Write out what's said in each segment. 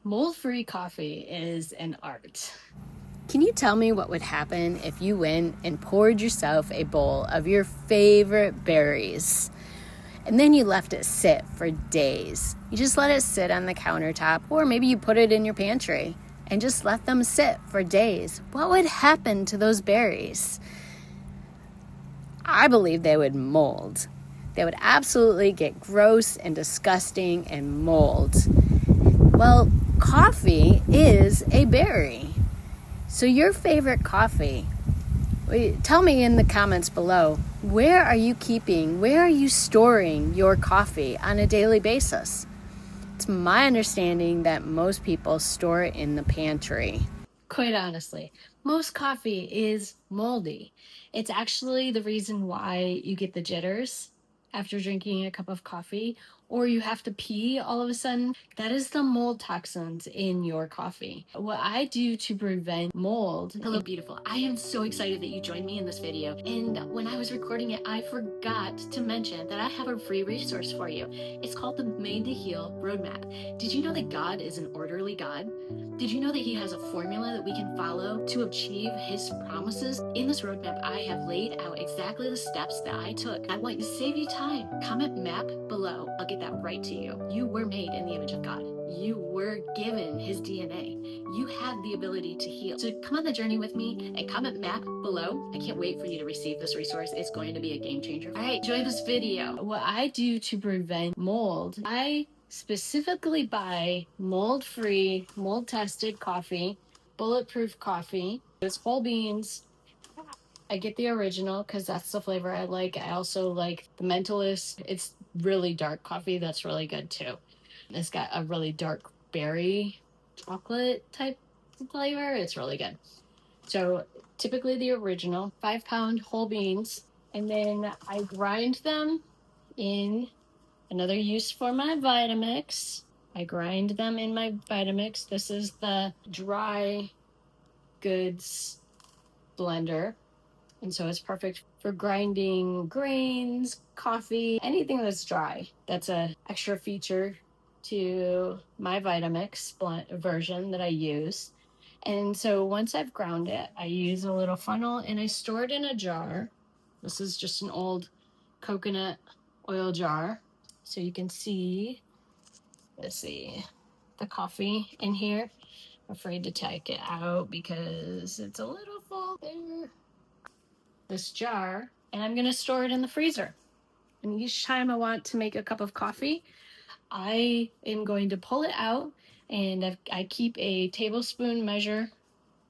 Mold-free coffee is an art. Can you tell me what would happen if you went and poured yourself a bowl of your favorite berries and then you left it sit for days? You just let it sit on the countertop, or maybe you put it in your pantry and just let them sit for days. What would happen to those berries? I believe they would mold. They would absolutely get gross and disgusting and mold. Well, coffee is a berry. So your favorite coffee, tell me in the comments below, where are you storing your coffee on a daily basis? It's my understanding that most people store it in the pantry. Quite honestly, most coffee is moldy. It's actually the reason why you get the jitters after drinking a cup of coffee, or you have to pee all of a sudden. That is the mold toxins in your coffee. What I do to prevent mold. Hello, beautiful. I am so excited that you joined me in this video. And when I was recording it, I forgot to mention that I have a free resource for you. It's called the Made to Heal Roadmap. Did you know that God is an orderly God? Did you know that He has a formula that we can follow to achieve His promises? In this roadmap, I have laid out exactly the steps that I took. I want to save you time. Comment map below. I'll get that right to you. You were made in the image of God. You were given His DNA. You have the ability to heal. So come on the journey with me and comment map below. I can't wait for you to receive this resource. It's going to be a game changer. All right, enjoy this video. What I do to prevent mold, I specifically buy mold-free, mold-tested coffee, bulletproof coffee. It's whole beans. I get the original because that's the flavor I like. I also like the Mentalist. It's really dark coffee. That's really good too. It's got a really dark berry chocolate type flavor. It's really good. So typically the original, 5-pound whole beans. And then I grind them in another use for my Vitamix. I grind them in my Vitamix. This is the dry goods blender. And so it's perfect for grinding grains, coffee, anything that's dry. That's an extra feature to my Vitamix version that I use. And so once I've ground it, I use a little funnel and I store it in a jar. This is just an old coconut oil jar. So you can see, let's see, the coffee in here. I'm afraid to take it out because it's a little full there. This jar, and I'm going to store it in the freezer. And each time I want to make a cup of coffee, I am going to pull it out, and I keep a tablespoon measure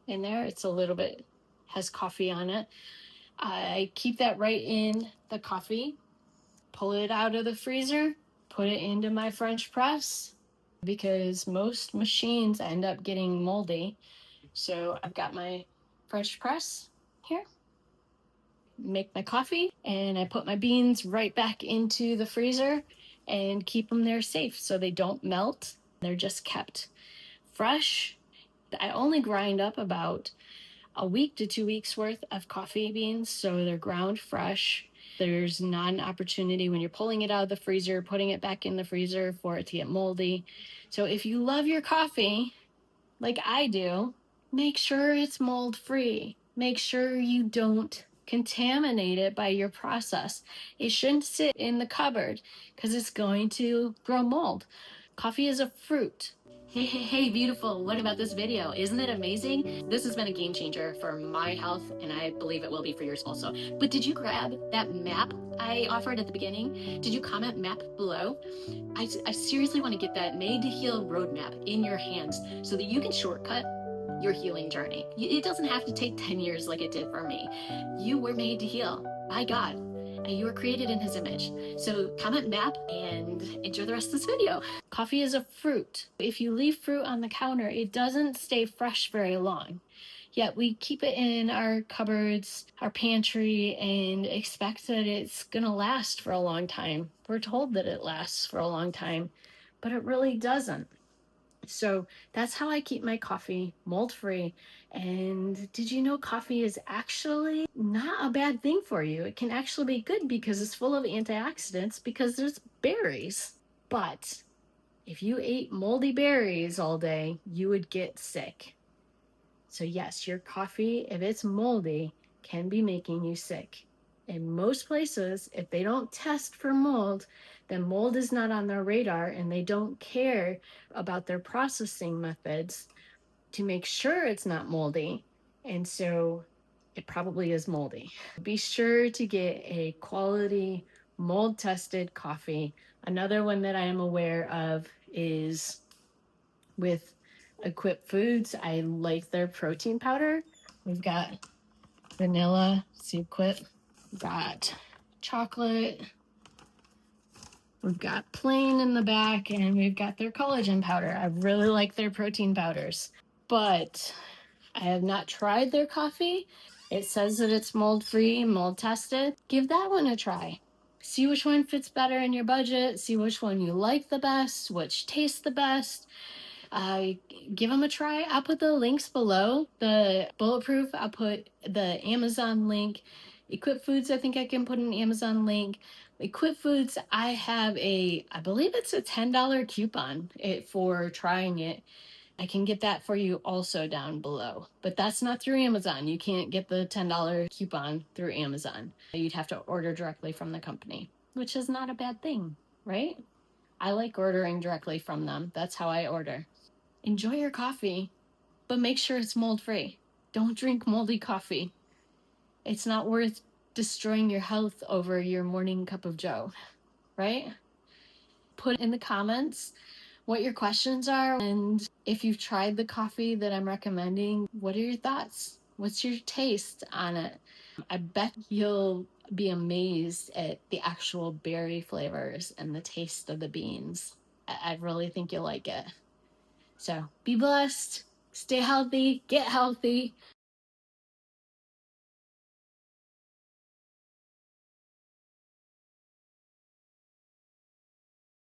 in there. It's a little bit, has coffee on it. I keep that right in the coffee, pull it out of the freezer, put it into my French press, because most machines end up getting moldy. So I've got my French press here. Make my coffee, and I put my beans right back into the freezer and keep them there safe so they don't melt. They're just kept fresh. I only grind up about a week to 2 weeks worth of coffee beans, so they're ground fresh. There's not an opportunity when you're pulling it out of the freezer, putting it back in the freezer for it to get moldy. So if you love your coffee like I do, make sure it's mold free. Make sure you don't contaminate it by your process. It shouldn't sit in the cupboard because it's going to grow mold. Coffee is a fruit. Hey, beautiful. What about this video? Isn't it amazing? This has been a game changer for my health, and I believe it will be for yours also. But did you grab that map I offered at the beginning? Did you comment map below? I seriously want to get that Made to Heal roadmap in your hands so that you can shortcut your healing journey. It doesn't have to take 10 years like it did for me. You were made to heal by God, and you were created in His image. So comment map and enjoy the rest of this video. Coffee is a fruit. If you leave fruit on the counter, it doesn't stay fresh very long. Yet we keep it in our cupboards, our pantry, and expect that it's gonna last for a long time. We're told that it lasts for a long time, but it really doesn't. So that's how I keep my coffee mold-free. And did you know coffee is actually not a bad thing for you? It can actually be good because it's full of antioxidants because there's berries. But If you ate moldy berries all day, you would get sick. So yes, your coffee, if it's moldy, can be making you sick. In most places, if they don't test for mold, then mold is not on their radar and they don't care about their processing methods to make sure it's not moldy. And so it probably is moldy. Be sure to get a quality mold tested coffee. Another one that I am aware of is with Equip Foods. I like their protein powder. We've got vanilla, soup quit. We've got chocolate. We've got plain in the back, and we've got their collagen powder. I really like their protein powders, but I have not tried their coffee. It says that it's mold free, mold tested. Give that one a try. See which one fits better in your budget. See which one you like the best, which tastes the best. Give them a try. I'll put the links below. The Bulletproof, I'll put the Amazon link. Equip Foods, I think I can put an Amazon link. Equip Foods, I believe it's a $10 coupon for trying it. I can get that for you also down below. But that's not through Amazon. You can't get the $10 coupon through Amazon. You'd have to order directly from the company, which is not a bad thing, right? I like ordering directly from them. That's how I order. Enjoy your coffee, but make sure it's mold free. Don't drink moldy coffee. It's not worth destroying your health over your morning cup of joe, right? Put in the comments what your questions are, and if you've tried the coffee that I'm recommending, what are your thoughts? What's your taste on it? I bet you'll be amazed at the actual berry flavors and the taste of the beans. I really think you'll like it. So be blessed, stay healthy, get healthy.